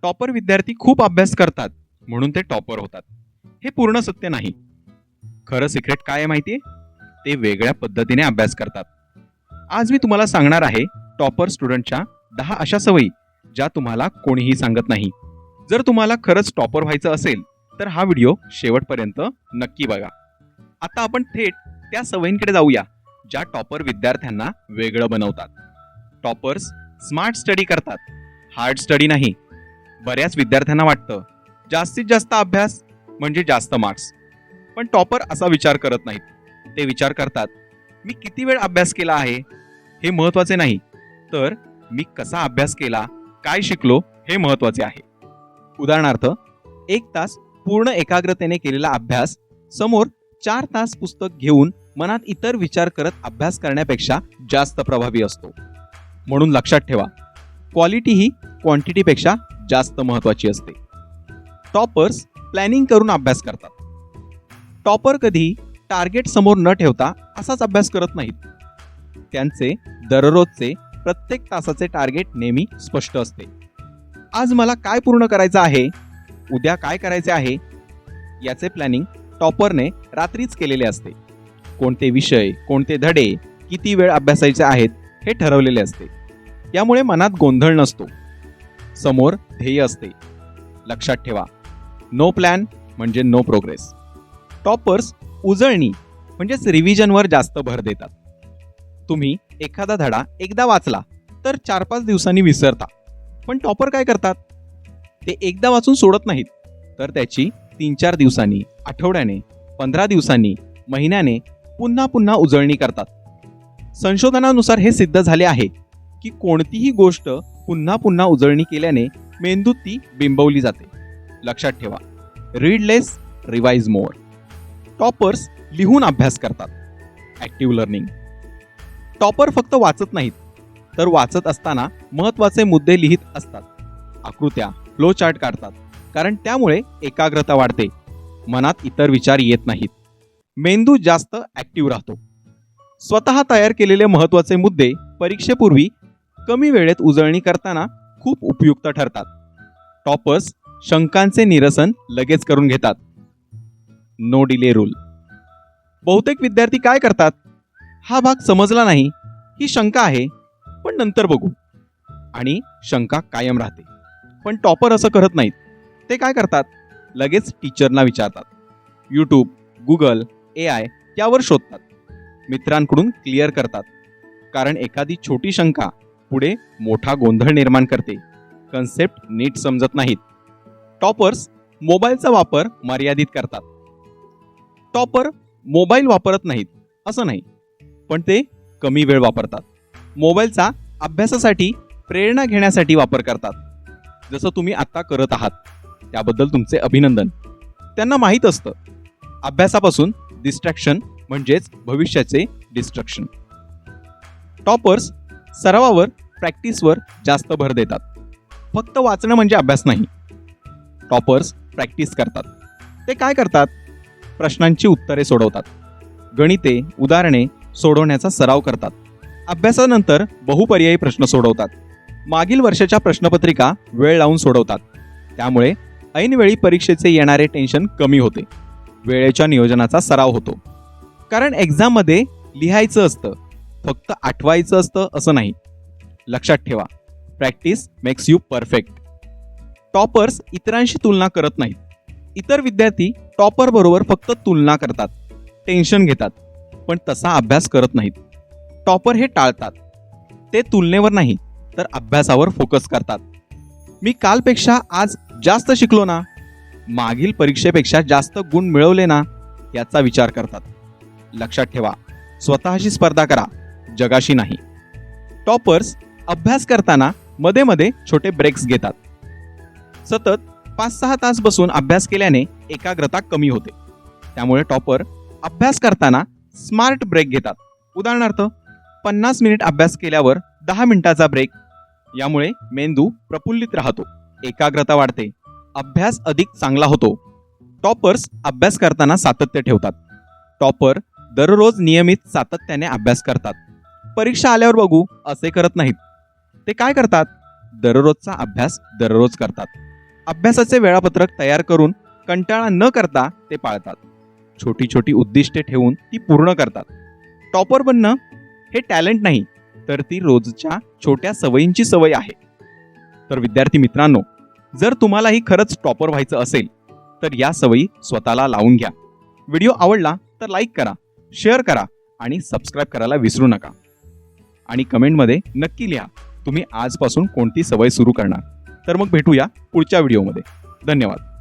Topper विद्यार्थी खूप अभ्यास करतात म्हणून ते टॉपर होतात, हे पूर्ण सत्य नाही. खरं सिक्रेट काय आहे माहितीये? ते वेगळ्या पद्धतीने अभ्यास करतात. आज मी तुम्हाला सांगणार आहे टॉपर स्टुडंटच्या 10 अशा सवयी ज्या तुम्हाला कोणीही सांगत नाही. जर तुम्हाला खरंच टॉपर व्हायचं असेल तर हा व्हिडिओ शेवटपर्यंत नक्की बघा. आता आपण थेट त्या सवयींकडे जाऊया ज्या टॉपर विद्यार्थ्यांना वेगळं बनवतात. टॉपर्स स्मार्ट स्टडी करतात, हार्ड स्टडी नाही. बऱ्याच विद्यार्थ्यांना वाटतं जास्तीत जास्त अभ्यास म्हणजे जास्त मार्क्स, पण टॉपर असा विचार करत नाहीत. ते विचार करतात मी किती वेळ अभ्यास केला आहे हे महत्त्वाचे नाही, तर मी कसा अभ्यास केला, काय शिकलो हे महत्त्वाचे आहे. उदाहरणार्थ 1 तास पूर्ण एकाग्रतेने केलेला अभ्यास समोर 4 तास पुस्तक घेऊन मनात इतर विचार करत अभ्यास करण्यापेक्षा जास्त प्रभावी असतो. म्हणून लक्षात ठेवा, क्वालिटी ही क्वांटिटीपेक्षा जास्त महत्त्वाची असते. टॉपर्स प्लॅनिंग करून अभ्यास करतात. टॉपर कधी टार्गेट समोर न ठेवता असाच अभ्यास करत नाहीत. त्यांचे दररोजचे प्रत्येक तासाचे टार्गेट नेहमी स्पष्ट असते. आज मला काय पूर्ण करायचं आहे, उद्या काय करायचे आहे याचे प्लॅनिंग टॉपरने रात्रीच केलेले असते. कोणते विषय, कोणते धडे, किती वेळ अभ्यासायचे आहेत हे ठरवलेले असते. यामुळे मनात गोंधळ नसतो, समोर ध्येय असते. लक्षात ठेवा, नो प्लॅन म्हणजे नो प्रोग्रेस. टॉपर्स उजळणी म्हणजेच रिव्हिजनवर जास्त भर देतात. तुम्ही एखादा धडा एकदा वाचला तर 4-5 दिवसांनी विसरता, पण टॉपर काय करतात, ते एकदा वाचून सोडत नाहीत, तर त्याची 3-4 दिवसांनी, आठवड्याने, 15 दिवसांनी, महिन्याने पुन्हा पुन्हा उजळणी करतात. संशोधनानुसार हे सिद्ध झाले आहे की कोणतीही गोष्ट पुन्हा पुन्हा उजळणी केल्याने मेंदूत ती बिंबवली जाते. लक्षात ठेवा, रीड लेस, रिवाइज मोर. टॉपर्स लिहून अभ्यास करतात, ॲक्टिव्ह लर्निंग. टॉपर फक्त वाचत नाहीत, तर वाचत असताना महत्त्वाचे मुद्दे लिहित असतात. आकृत्या, फ्लो चार्ट काढतात, कारण त्यामुळे एकाग्रता वाढते, मनात इतर विचार येत नाहीत, मेंदू जास्त ॲक्टिव्ह राहतो. स्वतः तयार केलेले महत्त्वाचे मुद्दे परीक्षेपूर्वी कमी वेळेत उजळणी करताना खूप उपयुक्त ठरतात. टॉपर्स शंकांचे निरसन लगेच करून घेतात. No delay rule. बहुतेक विद्यार्थी काय करतात, हा भाग समजला नाही, ही शंका आहे, पण नंतर बघू, आणि शंका कायम राहते. पण टॉपर असं करत नाहीत. ते काय करतात, लगेच टीचरना विचारतात, यूट्यूब, गुगल, AI यावर शोधतात, मित्रांकडून क्लिअर करतात, कारण एखादी छोटी शंका पुढे मोठा गोंधळ निर्माण करते. कन्सेप्ट नीट समजत नाहीत. टॉपर्स मोबाईलचा वापर मर्यादित करतात. टॉपर मोबाईल वापरत नाहीत असं नाही, पण ते कमी वेळ वापरतात. मोबाईलचा अभ्यासासाठी, प्रेरणा घेण्यासाठी वापर करतात, जसं तुम्ही आता करत आहात. त्याबद्दल तुमचे अभिनंदन. त्यांना माहीत असतं अभ्यासापासून डिस्ट्रॅक्शन म्हणजेच भविष्याचे डिस्ट्रक्शन. टॉपर्स सरावावर, प्रॅक्टिसवर जास्त भर देतात. फक्त वाचणं म्हणजे अभ्यास नाही. टॉपर्स प्रॅक्टिस करतात. ते काय करतात, प्रश्नांची उत्तरे सोडवतात, गणिते, उदाहरणे सोडवण्याचा सराव करतात. अभ्यासानंतर बहुपर्यायी प्रश्न सोडवतात. मागील वर्षाच्या प्रश्नपत्रिका वेळ लावून सोडवतात. त्यामुळे ऐनवेळी परीक्षेचे येणारे टेन्शन कमी होते. वेळेच्या नियोजनाचा सराव होतो. कारण एक्झाममध्ये लिहायचं असतं, फक्त आठवायचं असतं असं नाही. लक्षात ठेवा, practice makes you perfect. Toppers इतरांशी तुलना करत नाहीत. इतर विद्यार्थी टॉपर बरोबर फक्त तुलना करतात, टेन्शन घेतात, पण तसा अभ्यास करत नाहीत. टॉपर हे टाळतात. ते तुलनेवर नाही, तर अभ्यासावर फोकस करतात. मी कालपेक्षा आज जास्त शिकलो ना, मागील परीक्षेपेक्षा जास्त गुण मिळवले ना, याचा विचार करतात. लक्षात ठेवा, स्वतःशी स्पर्धा करा, जगाशी नाही. टॉपर्स अभ्यास करताना मध्ये मध्ये छोटे ब्रेक्स घेतात. सतत 5-6 तास बसून अभ्यास केल्याने एकाग्रता कमी होते. त्यामुळे टॉपर अभ्यास करताना स्मार्ट ब्रेक घेतात. उदाहरणार्थ 50 मिनिट अभ्यास केल्यावर 10 मिनिटाचा ब्रेक. यामुळे मेंदू प्रफुल्लित राहतो, एकाग्रता वाढते, अभ्यास अधिक चांगला होतो. टॉपर्स अभ्यास करताना सातत्य ठेवतात. टॉपर दररोज नियमित सातत्याने अभ्यास करतात. परीक्षा आल्यावर बघू असे करत नाहीत. ते काय करतात, दररोजचा अभ्यास दररोज करतात. अभ्यासाचे वेळापत्रक तयार करून कंटाळा न करता ते पाळतात. छोटी छोटी उद्दिष्टे ठेवून ती पूर्ण करतात. टॉपर बनणं हे टॅलेंट नाही, तर ती रोजच्या छोट्या सवयींची सवय आहे. तर विद्यार्थी मित्रांनो, जर तुम्हालाही खरंच टॉपर व्हायचं असेल तर या सवयी स्वतःला लावून घ्या. व्हिडिओ आवडला तर लाईक करा, शेअर करा आणि सबस्क्राईब करायला विसरू नका. आणि कमेंटमध्ये नक्की लिहा तुम्ही आजपासून कोणती सवय सुरू करणार. तर मग भेटूया पुढच्या व्हिडिओमध्ये. धन्यवाद.